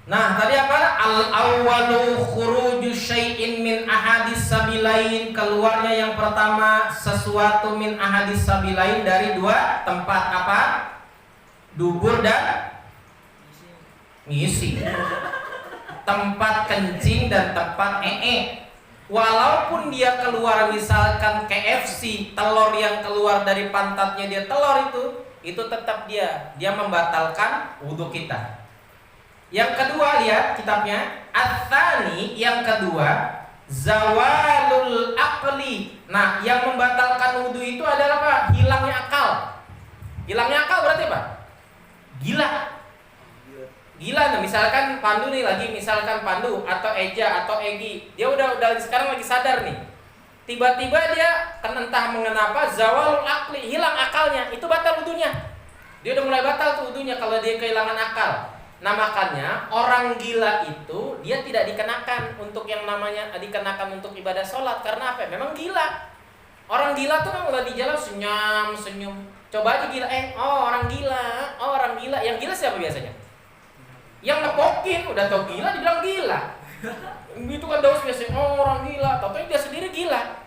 Nah, tadi apa? Al-awwalu khuruju syai'in min ahadis sabilain, keluarnya yang pertama sesuatu min ahadis sabilain dari dua tempat apa? Dubur dan ngisi. Tempat kencing dan tempat Walaupun dia keluar misalkan KFC, telur yang keluar dari pantatnya dia telur itu tetap dia membatalkan wudhu kita. Yang kedua, lihat kitabnya, Ats-tsani, yang kedua, zawalul aqli. Nah, yang membatalkan wudhu itu adalah apa? Hilangnya akal. Hilangnya akal berarti apa? Gila. Nah, misalkan Pandu nih lagi, misalkan Pandu atau Eja atau Egi, dia udah sekarang lagi sadar nih. Tiba-tiba dia entah mengenapa zawalul aqli, hilang akalnya, itu batal wudhunya. Dia udah mulai batal tuh wudhunya kalau dia kehilangan akal. Nah, makanya orang gila itu dia tidak dikenakan untuk yang namanya dikenakan untuk ibadah sholat. Karena apa? Memang gila. Orang gila tuh kan udah di jalan senyum. Coba aja gila, orang gila. Yang gila siapa biasanya? Yang ngepokin, udah tau gila dibilang gila. Itu kan daus biasanya, orang gila. Tapi dia sendiri gila.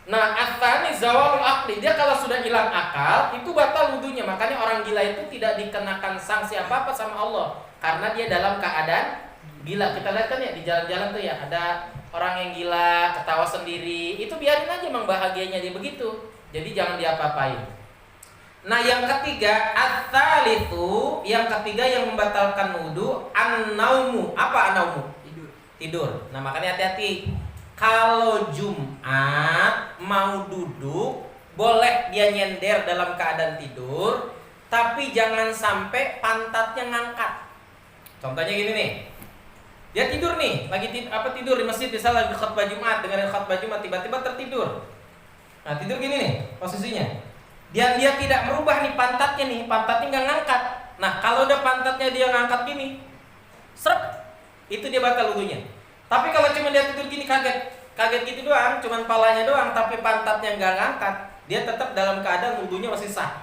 Nah, ats-tsani zawalul aqli, dia kalau sudah hilang akal itu batal wudhunya. Makanya orang gila itu tidak dikenakan sanksi apa-apa sama Allah, karena dia dalam keadaan gila. Kita lihat kan ya di jalan-jalan tuh ya, ada orang yang gila, ketawa sendiri. Itu biarin aja, emang bahagianya dia begitu. Jadi jangan diapa-apain. Nah, yang ketiga, ats-tsalitsu, yang ketiga yang membatalkan wudhu, an-naumu. Apa an-naumu? Tidur. Nah, makanya hati-hati. Kalau Jumat mau duduk, boleh dia nyender dalam keadaan tidur, tapi jangan sampai pantatnya ngangkat. Contohnya gini nih, dia tidur nih, lagi tidur di masjid, misalnya lagi khutbah Jumat, dengerin khutbah Jumat, tiba-tiba tertidur. Nah, tidur gini nih posisinya. Dia tidak merubah nih pantatnya nggak ngangkat. Nah, kalau udah pantatnya dia ngangkat gini, srep, itu dia batal wudhunya. Tapi kalau cuma dia tidur gini kaget gitu doang, cuman palanya doang, tapi pantatnya nggak ngangkat, dia tetap dalam keadaan wudhunya masih sah.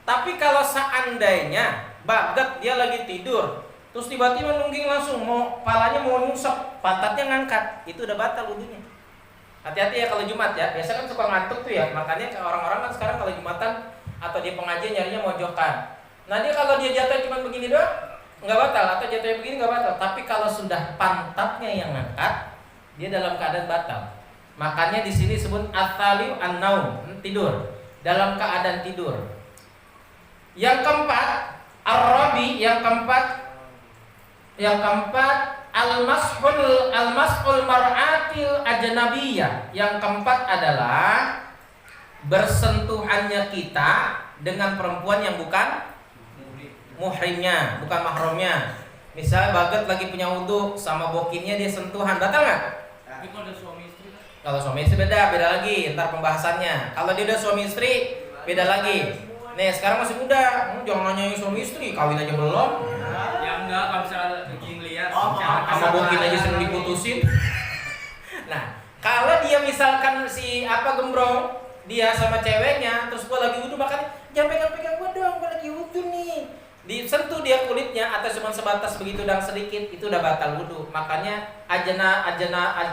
Tapi kalau seandainya baget dia lagi tidur, terus tiba-tiba nungging langsung, palanya mau nyusap, pantatnya ngangkat, itu udah batal wudhunya. Hati-hati ya kalau Jumat ya, biasa kan suka ngantuk tuh ya, makanya orang-orang kan sekarang kalau Jumatan atau dia pengajian nyarinya mojokan. Nah, dia kalau dia jatuh cuma begini doang, nggak batal, atau jatuhnya begini nggak batal. Tapi kalau sudah pantatnya yang ngangkat, dia dalam keadaan batal. Makanya di sini disebut ats-tsaliu an-naum, tidur, dalam keadaan tidur. Yang keempat, ar-rabi, yang keempat al-mashul mar'atil ajnabiyah. Yang keempat adalah bersentuhannya kita dengan perempuan yang bukan muhrimnya, bukan mahramnya. Misalnya baget lagi punya wudhu sama bokinnya dia sentuhan, batal nggak? Tapi kalau ada suami istri? Kalau suami istri beda lagi, ntar pembahasannya. Kalau dia udah suami istri beda lagi. Nih sekarang masih muda, jangan nanyain suami istri, kawin aja belum. Ya enggak, kalau misalnya lagi ngeliat sama bokin aja sering diputusin. Nah, kalau dia misalkan si gembrong, dia sama ceweknya, terus gua lagi wudhu, makanya jangan pegang-pegang gua dong, gua lagi wudhu nih. Disentuh dia kulitnya atau cuma sebatas begitu dan sedikit, itu udah batal wudhu. Makanya ajnabiyat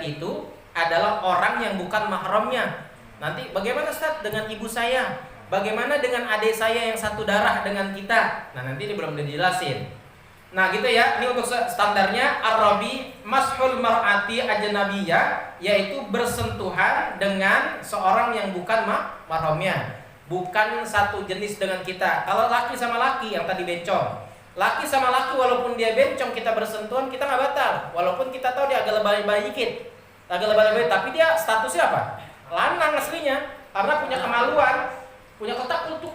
itu adalah orang yang bukan mahramnya. Nanti bagaimana Ustaz dengan ibu saya? Bagaimana dengan adik saya yang satu darah dengan kita? Nah, nanti ini belum dijelasin. Nah, gitu ya. Ini untuk standarnya ar-rabi mashul mar'ati ajnabiyah, yaitu bersentuhan dengan seorang yang bukan mahramnya. Bukan satu jenis dengan kita. Kalau laki sama laki yang tadi bencong, laki sama laki walaupun dia bencong kita bersentuhan, kita nggak batal. Walaupun kita tahu dia agak lebay-lebay dikit, tapi dia statusnya apa? Lanang aslinya, karena punya kemaluan, punya ketak kutuk.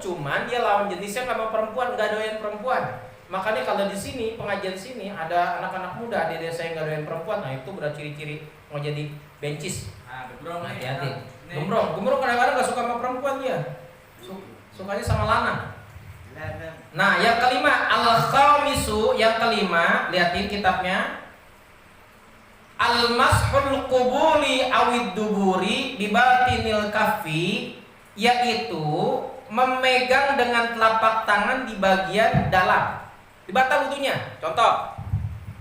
Cuman dia lawan jenisnya sama perempuan, nggak doyan perempuan. Makanya kalau di sini pengajian sini ada anak-anak muda, adik saya nggak doyan perempuan, nah itu berat ciri-ciri mau jadi bencis. Hati-hati. Gembrong kadang-kadang gak suka sama perempuan dia, sukanya sama lanang. Nah, yang kelima, al-khamisu, yang kelima, lihatin kitabnya, al-mashul qubuli awid duburi bibatinil kaffi, yaitu memegang dengan telapak tangan di bagian dalam. Dibatal wudunya. Contoh.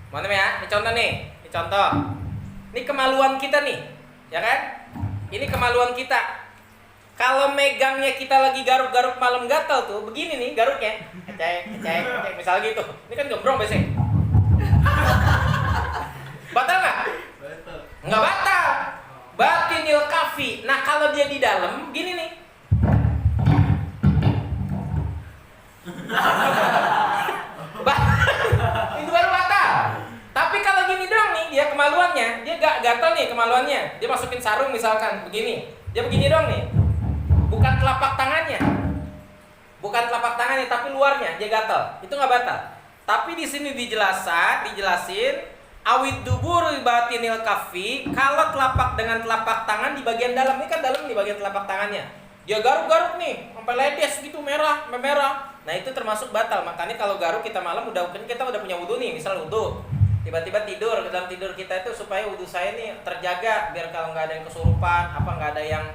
Mana ya? Ini contoh nih. Ini contoh. Ini kemaluan kita nih. Ya kan? Ini kemaluan kita. Kalau megangnya kita lagi garuk-garuk malam gatal tuh, begini nih garuknya. Kecek, misalnya gitu. Ini kan gembrong biasanya. Batal nggak? Nggak batal. Batinil kafi. Nah kalau dia di dalam, gini nih. Itu baru batal. Tapi kalau gini doang nih, dia kemaluannya, dia gak gatal nih kemaluannya. Dia masukin sarung misalkan, begini. Dia begini doang nih. Bukan telapak tangannya. Bukan telapak tangannya, tapi luarnya dia gatal. Itu nggak batal. Tapi di sini dijelasin awid dubur batinil kafi, kalau telapak dengan telapak tangan di bagian dalam, ini kan dalam di bagian telapak tangannya. Dia garuk-garuk nih, sampai ledes gitu merah. Nah, itu termasuk batal. Makanya kalau garuk kita malam kita udah punya wudu nih, misal wudu. Tiba-tiba tidur, dalam tidur kita itu supaya wudu saya nih terjaga biar kalau nggak ada yang kesurupan, nggak ada yang